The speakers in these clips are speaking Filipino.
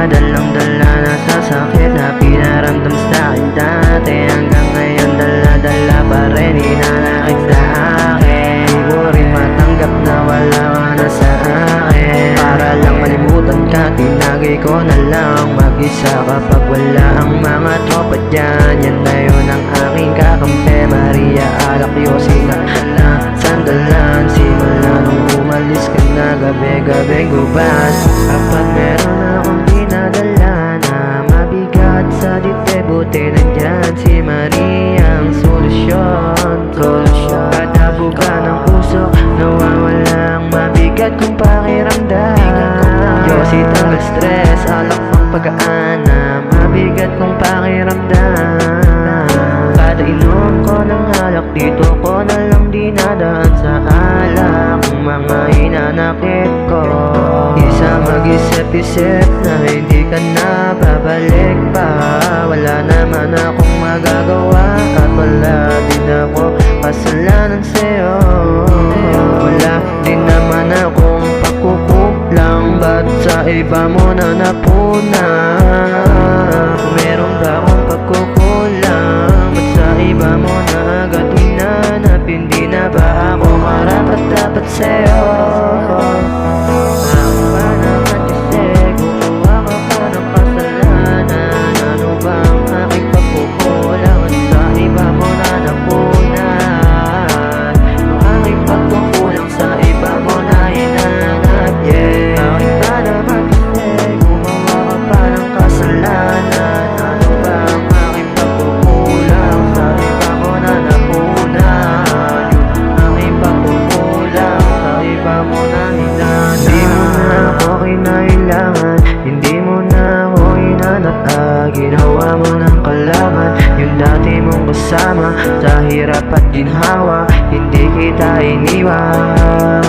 dalang-dala na sa sakit na pinaramdam sa akin dati. Hanggang ngayon dala-dala pa rin hinanakit sa akin. Di ko rin matanggap na wala ka na sa akin. Para lang malimutan ka, tinagay ko na lang mag-isa kapag wala ang mga tropa dyan. Yan na yun ang aking kakampi, Maria Alaciosin na sandalan. Simula nung umalis ka na, gabi-gabi gubas. Kapag meron akong dinadala na mabigat sa dibdib, buti nandyan si Maria ang solusyon ko. Kada buga ng puso, nawawala ang mabigat kong pakiramdam. Yosi tanggal stress, alak pang pag-aana, mabigat kong pakiramdam. Kada inom ko ng alak, dito ko na lang dinadaan sa alak ang mga hinanakit ko. Isa mag-isip-isip na hindi ka na babalik pa. Wala naman akong magagawa at wala din ako kasalanan sa'yo. Wala din naman akong pagkukulang, ba't sa iba mo na napuna? Kung meron ba akong pagkukulang, ba't sa iba mo na agad hinanap? Hindi na ba ako marapat dapat sa'yo? Ako ba naman kasi gumawa ka pa ng kasalanan? Ano ba ang aking pagkukulang at sa iba mo na napuna? Ang aking pagkukulang sa iba mo na hinanap, yeah. Ako ba naman kasi gumawa ka pa ng kasalanan? Ano ba ang aking pagkukulang sa iba mo na napuna? Ang aking pagkukulang sa iba mo na hinanap. Hindi mo na ako kinailangan, hindi mo na ako hinanap. Ginawa mo ng kalaban yung dati mong kasama. Sa hirap at ginhawa, hindi kita iniwanan.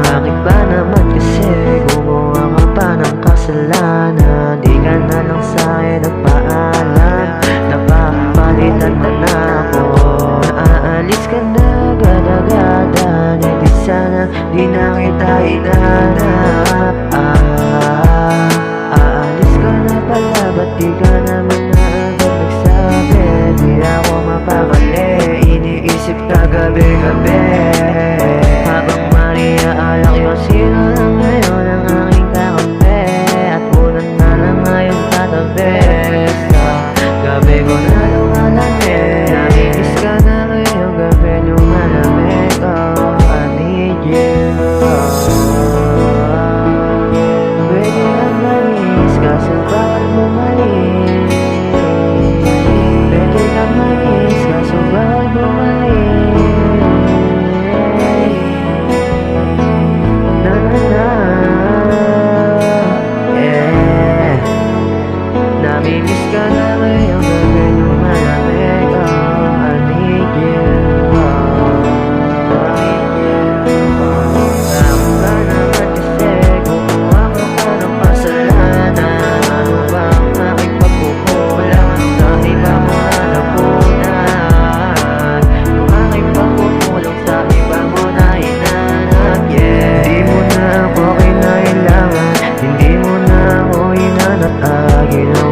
Bakit ba naman kasi gumawa ka pa ng kasalanan? Di ka na lang sa'kin nagpaalam, napapalitan na ako. Naaalis ka na agad-agadan, hindi sana di na kita hinanap. Aalis ka na pala, ba't di ka naman na agad nagsabi? Di ako mapakali, iniisip ka gabi-gabi. Habang Maria Alaciosin lang ngayon ang aking kakampi, at ulan na lang ngayon tatabi. Sa gabi ko na lumalamig, nainis ka na ngayong gabi lumalamig. Oh, I need you. Pwede lang manis, kaso bakit bumalik? Pwede lang manis, kaso bakit bumalik? Na na na, yeah. Namimiss ka na ngayong gabi lumalamig. Oh, I need you. I need you. Ako ba naman kasi gumawa ka pa ng kasalanan? Ano ba ang aking pagkukulang sa iba mo na napunan? Yung aking pagkukulang sa iba mo na hinanap, yeah. Di mo na ako kinailangan, hindi mo na ako hinanap. Ginawa